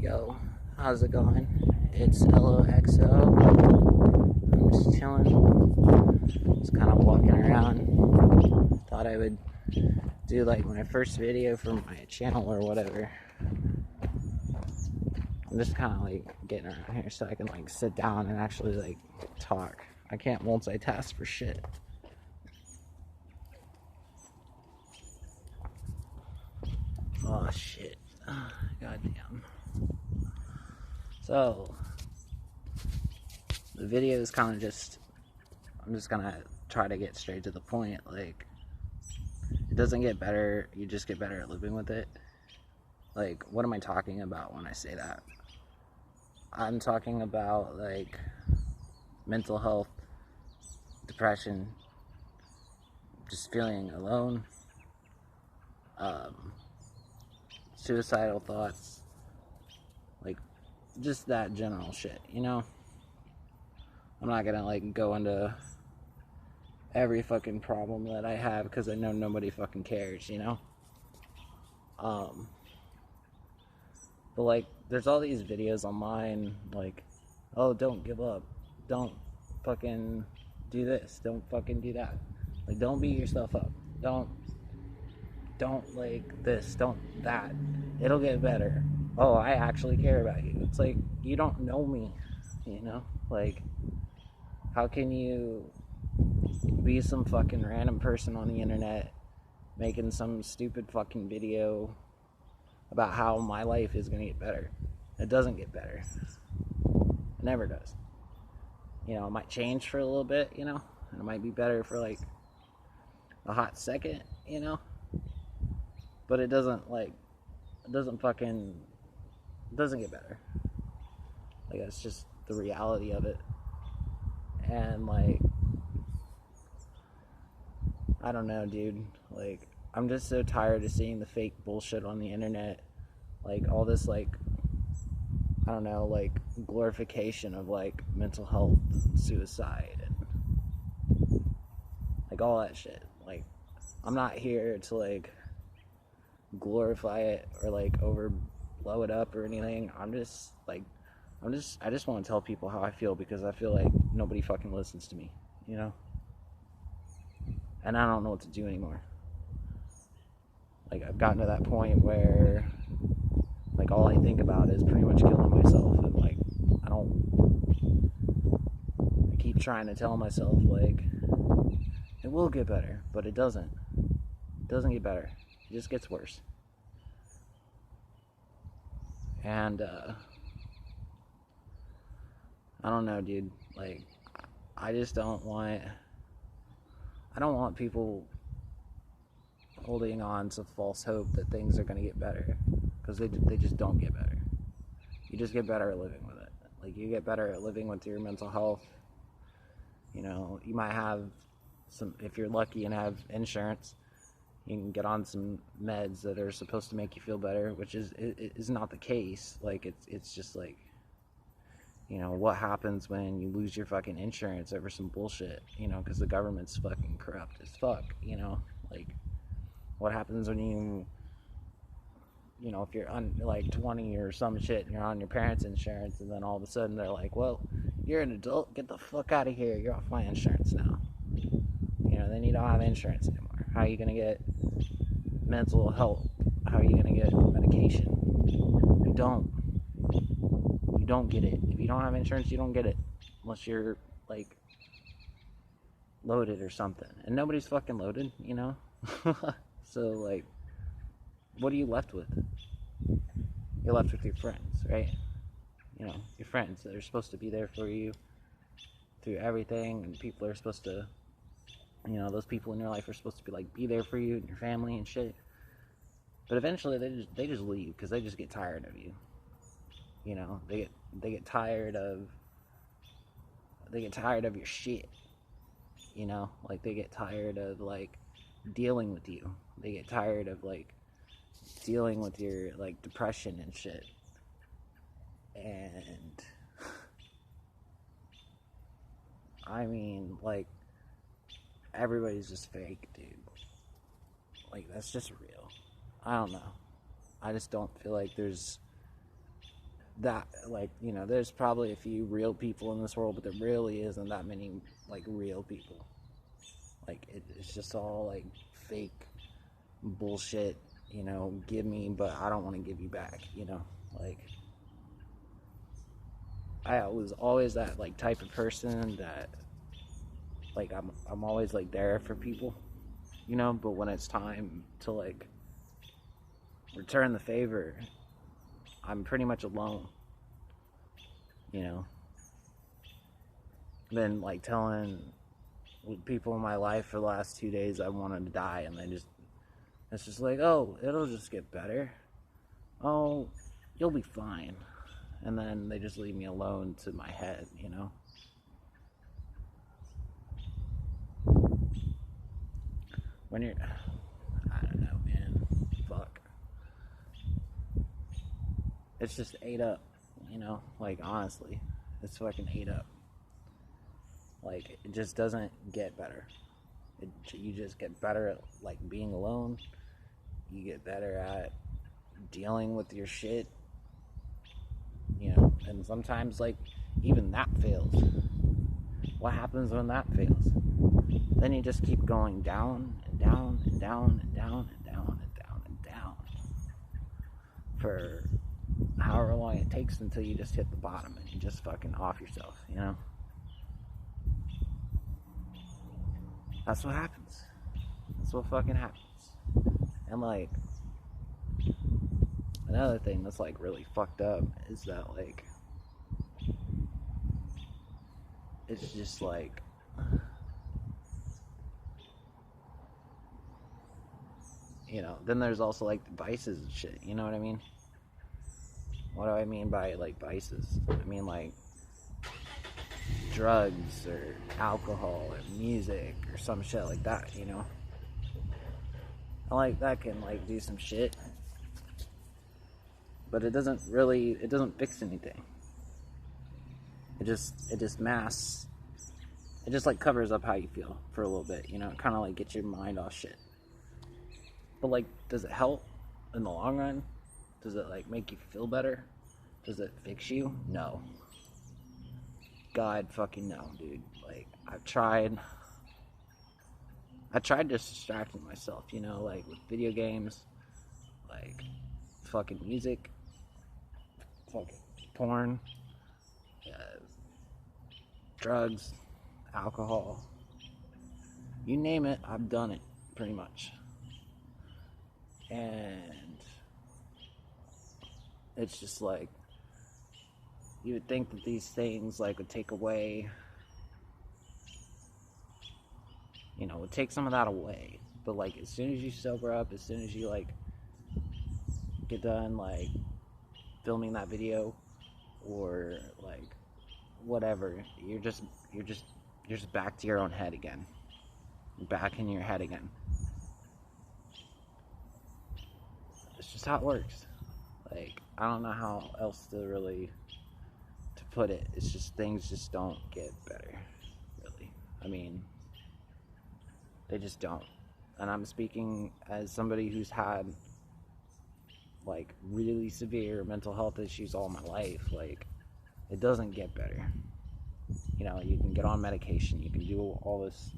Yo, how's it going? It's LOXO. I'm just chilling. Just kind of walking around. Thought I would do like my first video for my channel or whatever. I'm just kind of like getting around here so I can like sit down and actually like talk. I can't multitask for shit. Oh shit. Goddamn. So the video is kind of just, I'm just gonna try to get straight to the point. Like, it doesn't get better, you just get better at living with it. Like, what am I talking about when I say that? I'm talking about like mental health, depression, just feeling alone, suicidal thoughts, like just that general shit, you know? I'm not gonna like go into every fucking problem that I have because I know nobody fucking cares, you know? But like, there's all these videos online like, oh, don't give up, don't fucking do this, don't fucking do that, like, don't beat yourself up, don't like this, don't that, it'll get better. Oh, I actually care about you. It's like, you don't know me, you know? Like, how can you be some fucking random person on the internet making some stupid fucking video about how my life is gonna get better? It doesn't get better. It never does. You know, it might change for a little bit, you know? And it might be better for like a hot second, you know? But it doesn't like, it doesn't get better. Like, that's just the reality of it. And like, I don't know, dude. Like, I'm just so tired of seeing the fake bullshit on the internet. Like, all this, like, I don't know, like, glorification of, like, mental health, suicide, and, like, all that shit. Like, I'm not here to, like, glorify it or, like, blow it up or anything. I'm just, like, I just want to tell people how I feel because I feel like nobody fucking listens to me, you know? And I don't know what to do anymore. Like, I've gotten to that point where, like, all I think about is pretty much killing myself. And, like, I keep trying to tell myself, like, it will get better, but it doesn't. It doesn't get better. It just gets worse. And, I don't know, dude. Like, I don't want people holding on to false hope that things are going to get better, because they just don't get better. You just get better at living with it. Like, you get better at living with your mental health. You know, you might have some, if you're lucky and have insurance, you can get on some meds that are supposed to make you feel better, which is not the case. Like, it's just like, you know, what happens when you lose your fucking insurance over some bullshit, you know, because the government's fucking corrupt as fuck, you know? Like, what happens when you know, if you're like 20 or some shit and you're on your parents' insurance, and then all of a sudden they're like, well, you're an adult, get the fuck out of here, you're off my insurance now. You know, then you don't have insurance anymore. How are you gonna get mental health? How are you gonna get medication? You don't get it. If you don't have insurance, you don't get it unless you're like loaded or something, and nobody's fucking loaded, you know? So like, what are you left with? You're left with your friends, right? You know, your friends that are supposed to be there for you through everything, and people are supposed to, you know, those people in your life are supposed to be like, be there for you and your family and shit. But eventually they just leave because they just get tired of you. You know, they get tired of your shit. You know, like, they get tired of like dealing with you. They get tired of like dealing with your like depression and shit. And I mean, like, everybody's just fake, dude. Like, that's just real. I don't know. I just don't feel like there's that, like, you know, there's probably a few real people in this world, but there really isn't that many, like, real people. Like, it's just all, like, fake bullshit, you know, give me, but I don't want to give you back, you know? Like, I was always that, like, type of person that, like, I'm always, like, there for people, you know? But when it's time to, like, return the favor, I'm pretty much alone, you know? Been, like, telling people in my life for the last 2 days I wanted to die, and it's just like, oh, it'll just get better. Oh, you'll be fine. And then they just leave me alone to my head, you know? When you're, I don't know, man. Fuck. It's just ate up, you know? Like, honestly, it's fucking ate up. Like, it just doesn't get better. You just get better at, like, being alone. You get better at dealing with your shit, you know? And sometimes, like, even that fails. What happens when that fails? Then you just keep going down and down and down and down and down and down and down for however long it takes until you just hit the bottom and you just fucking off yourself, you know? That's what happens. That's what fucking happens. And, like, another thing that's, like, really fucked up is that, like, it's just, like, you know, then there's also, like, the vices and shit, you know what I mean? What do I mean by, like, vices? I mean, like, drugs or alcohol or music or some shit like that, you know? And, like, that can, like, do some shit, but it doesn't fix anything. It just masks, it just, like, covers up how you feel for a little bit, you know? It kind of, like, gets your mind off shit. But, like, does it help in the long run? Does it, like, make you feel better? Does it fix you? No. God fucking no, dude. Like, I've tried just distracting myself, you know, like, with video games, like, fucking music, fucking porn, drugs, alcohol. You name it, I've done it, pretty much. And it's just like, you would think that these things, like, would take away, you know, would take some of that away. But, like, as soon as you sober up, as soon as you, like, get done, like, filming that video or, like, whatever, you're just back to your own head again. You're back in your head again. It's just how it works. Like, I don't know how else to put it. It's just, things just don't get better, really. I mean, they just don't. And I'm speaking as somebody who's had, like, really severe mental health issues all my life. Like, it doesn't get better. You know, you can get on medication, you can do all this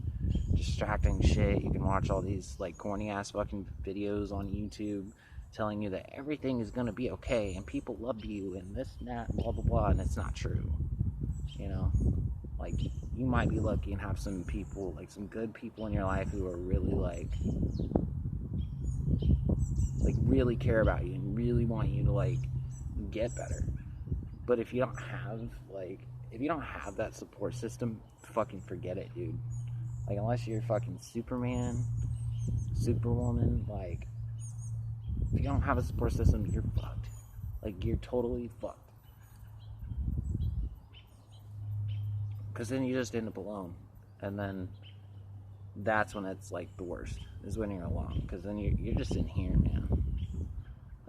distracting shit, you can watch all these, like, corny ass fucking videos on YouTube telling you that everything is gonna be okay and people love you and this and that and blah blah blah, and it's not true. You know, like, you might be lucky and have some people, like, some good people in your life who are really, like really care about you and really want you to, like, get better. But if you don't have that support system, fucking forget it, dude. Like, unless you're fucking Superman, Superwoman, like, if you don't have a support system, you're fucked. Like, you're totally fucked. Because then you just end up alone. And then that's when it's, like, the worst, is when you're alone. Because then you're just in here, man.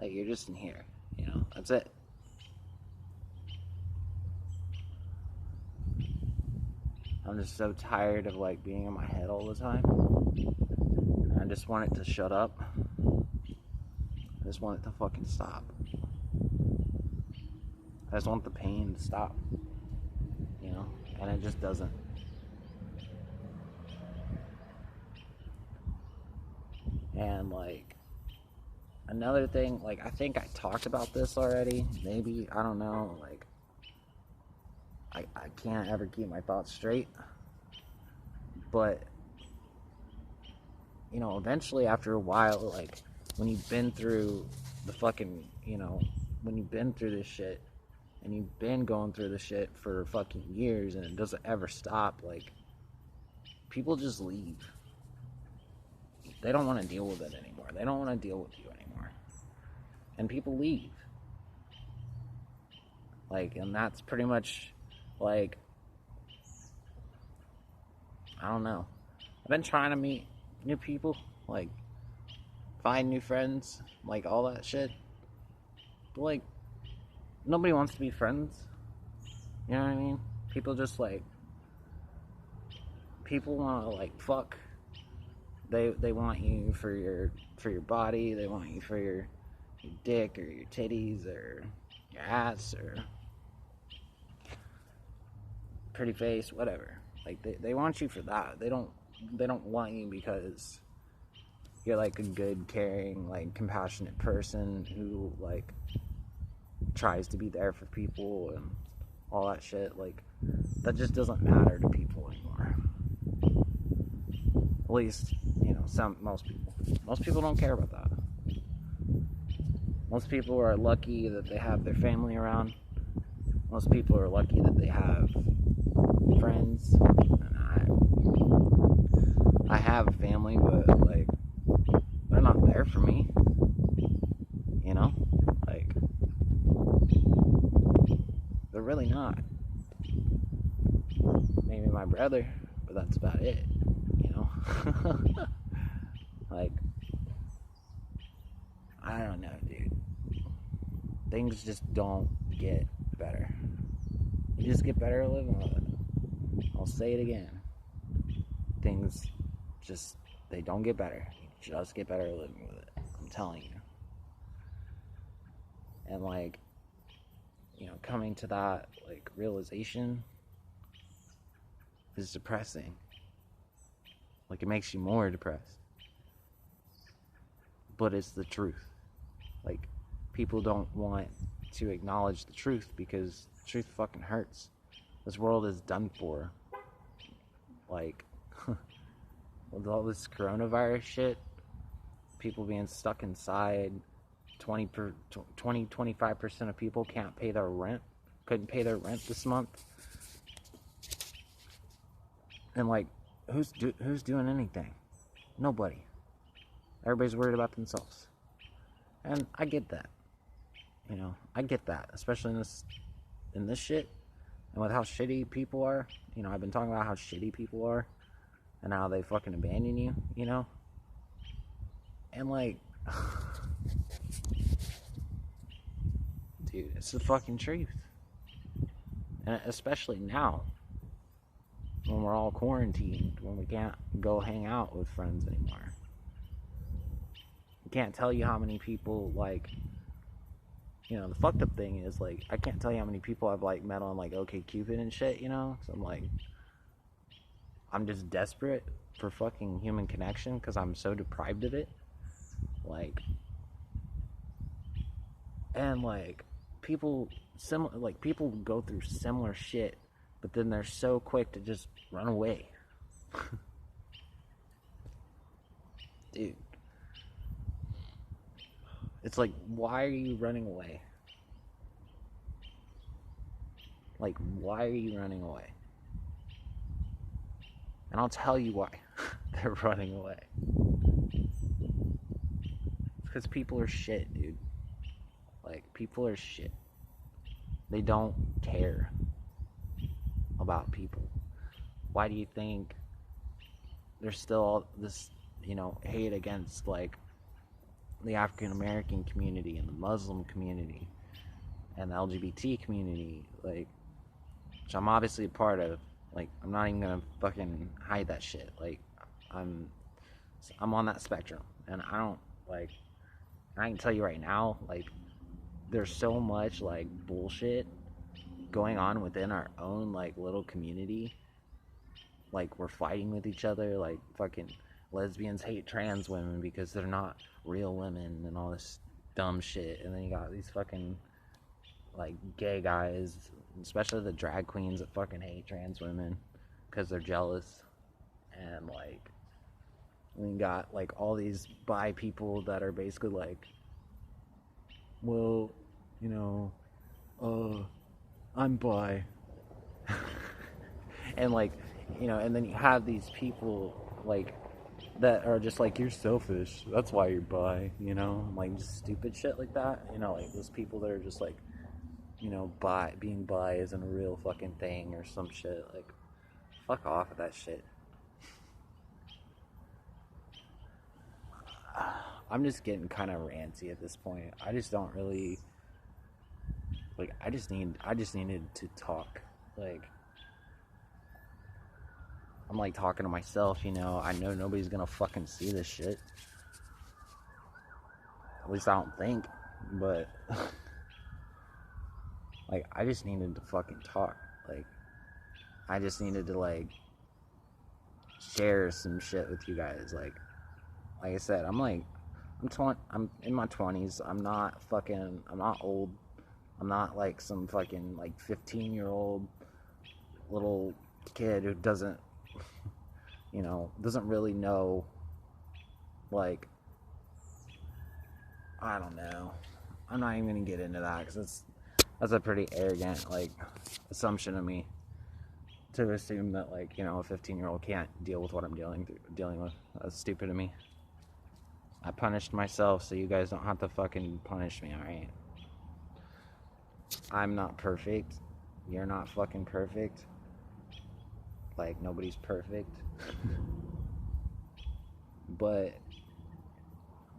Like, you're just in here, you know? That's it. I'm just so tired of, like, being in my head all the time. I just want it to shut up. I just want it to fucking stop. I just want the pain to stop, you know, and it just doesn't. And like another thing, like I think I talked about this already, maybe, I don't know, like I can't ever keep my thoughts straight, but you know, eventually after a while, like when you've been through the fucking, you know, when you've been through this shit and you've been going through this shit for fucking years and it doesn't ever stop, like people just leave. They don't want to deal with it anymore. They don't want to deal with you anymore. And people leave. Like, and that's pretty much, like, I don't know. I've been trying to meet new people, like, find new friends, like, all that shit. But, like, nobody wants to be friends. You know what I mean? People just, like, people want to, like, fuck. They want you for your body. They want you for your dick or your titties or your ass or pretty face, whatever. Like they want you for that. They don't want you because you're like a good, caring, like compassionate person who like tries to be there for people and all that shit. Like that just doesn't matter to people anymore. At least, you know, most people don't care about that. Most people are lucky that they have their family around. Most people are lucky that they have friends. And I have a family, but like they're not there for me. You know? Like they're really not. Maybe my brother, but that's about it. You know? Like I don't know, dude. Things just don't get better. You just get better at living with it. I'll say it again. Things just, they don't get better. You just get better at living with it. I'm telling you. And like, you know, coming to that like realization is depressing. Like it makes you more depressed. But it's the truth. Like people don't want to acknowledge the truth because the truth fucking hurts. This world is done for. Like with all this coronavirus shit, people being stuck inside, 25% of people can't pay their rent, couldn't pay their rent this month. And like, who's doing anything? Nobody. Everybody's worried about themselves. And I get that. You know, I get that, especially in this shit and with how shitty people are. You know, I've been talking about how shitty people are and how they fucking abandon you, you know? And like, dude, it's the fucking truth. And especially now, when we're all quarantined, when we can't go hang out with friends anymore. I can't tell you how many people, like, you know, the fucked up thing is, like, I can't tell you how many people I've, like, met on, like, OkCupid and shit, you know? So I'm, like, I'm just desperate for fucking human connection because I'm so deprived of it. Like, and, like, people go through similar shit, but then they're so quick to just run away. Dude. It's like, why are you running away? Like, why are you running away? And I'll tell you why they're running away. It's because people are shit, dude. Like, people are shit. They don't care about people. Why do you think there's still all this, you know, hate against, like, the African American community and the Muslim community and the LGBT community, like, which I'm obviously a part of. Like, I'm not even gonna fucking hide that shit. Like, I'm on that spectrum, and I don't, like, I can tell you right now, like, there's so much like bullshit going on within our own like little community. Like we're fighting with each other, like fucking lesbians hate trans women because they're not real women and all this dumb shit. And then you got these fucking like gay guys, especially the drag queens that fucking hate trans women because they're jealous. And like we got like all these bi people that are basically like, well, you know, I'm bi. And like, you know, and then you have these people like that are just like, you're selfish, that's why you're bi, you know, like just stupid shit like that, you know, like those people that are just like, you know, being bi isn't a real fucking thing or some shit. Like, fuck off with that shit. I'm just getting kind of ranty at this point. I just don't really like. I just needed to talk. Like, I'm like talking to myself, you know. I know nobody's gonna fucking see this shit. At least I don't think. But like, I just needed to fucking talk. Like, I just needed to like share some shit with you guys. Like I said, I'm in my 20s. I'm not old. I'm not like some fucking like 15-year-old little kid who doesn't, you know, doesn't really know, like, I don't know. I'm not even gonna get into that because that's a pretty arrogant like assumption of me to assume that, like, you know, a 15-year-old can't deal with what I'm dealing with. That's stupid of me. I punished myself, so you guys don't have to fucking punish me, alright? I'm not perfect. You're not fucking perfect. Like, nobody's perfect. But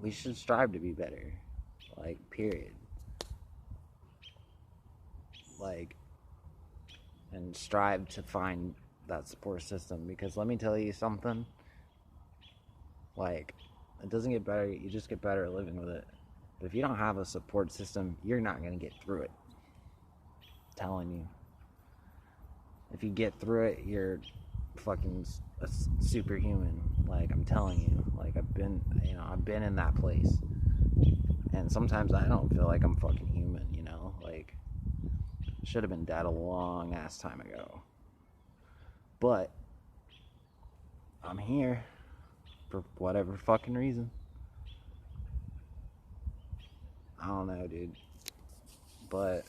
we should strive to be better. Like, period. Like, and strive to find that support system. Because let me tell you something. Like, it doesn't get better, you just get better at living with it. But if you don't have a support system, you're not going to get through it. I'm telling you. If you get through it, you're fucking a superhuman. Like, I'm telling you. Like, I've been in that place. And sometimes I don't feel like I'm fucking human, you know? Like, should have been dead a long ass time ago. But I'm here. For whatever fucking reason. I don't know, dude. But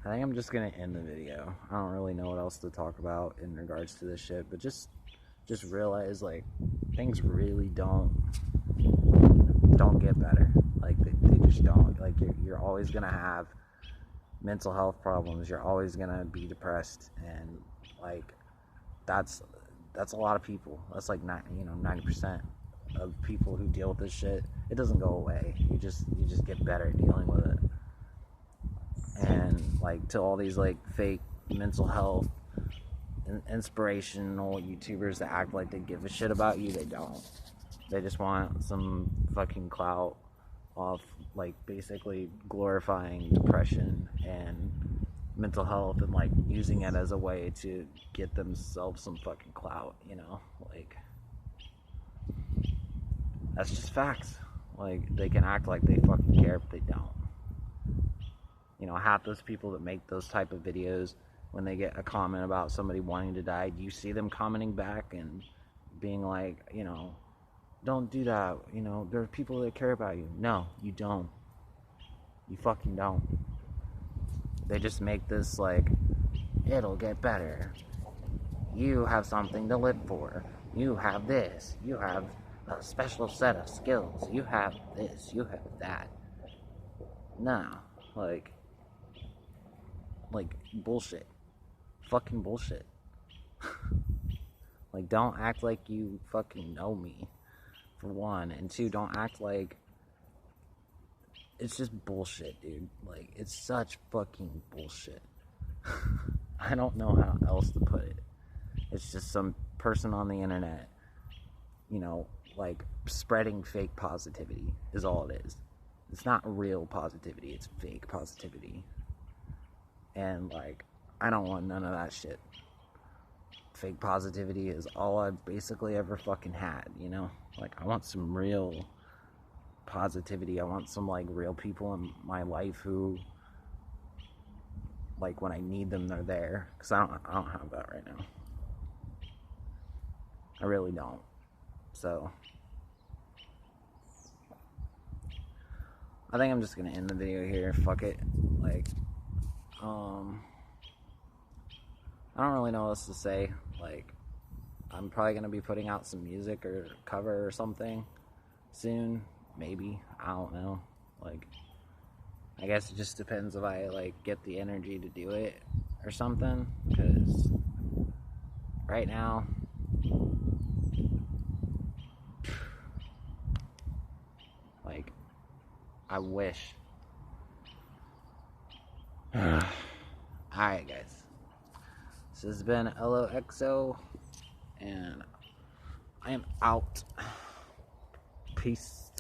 I think I'm just gonna end the video. I don't really know what else to talk about in regards to this shit, but just realize, like, things really don't get better. Like, they just don't. Like, you're always gonna have mental health problems. You're always gonna be depressed, and like that's a lot of people. That's like 90% of people who deal with this shit. It doesn't go away. You just get better at dealing with it. And like, to all these like fake mental health inspirational YouTubers that act like they give a shit about you, they don't. They just want some fucking clout off like basically glorifying depression and mental health and like using it as a way to get themselves some fucking clout, you know? Like, that's just facts. Like, they can act like they fucking care, but they don't. You know, half those people that make those type of videos, when they get a comment about somebody wanting to die, do you see them commenting back and being like, you know, don't do that, you know, there are people that care about you? No, you don't. You fucking don't. They just make this like, it'll get better. You have something to live for. You have this. You have a special set of skills. You have this. You have that. No. Like bullshit. Fucking bullshit. Like, don't act like you fucking know me, for one. And two, don't act like... It's just bullshit, dude. Like, it's such fucking bullshit. I don't know how else to put it. It's just some person on the internet, you know, like, spreading fake positivity is all it is. It's not real positivity, it's fake positivity. And, like, I don't want none of that shit. Fake positivity is all I've basically ever fucking had, you know? Like, I want some real positivity. I want some, like, real people in my life who, like, when I need them, they're there. Because I don't have that right now. I really don't. So, I think I'm just gonna end the video here. Fuck it. Like, I don't really know what else to say. Like, I'm probably gonna be putting out some music or cover or something soon. Maybe. I don't know. Like, I guess it just depends if I, like, get the energy to do it or something. Because right now, like, I wish. Alright, guys. This has been LOXO, and I am out. Peace.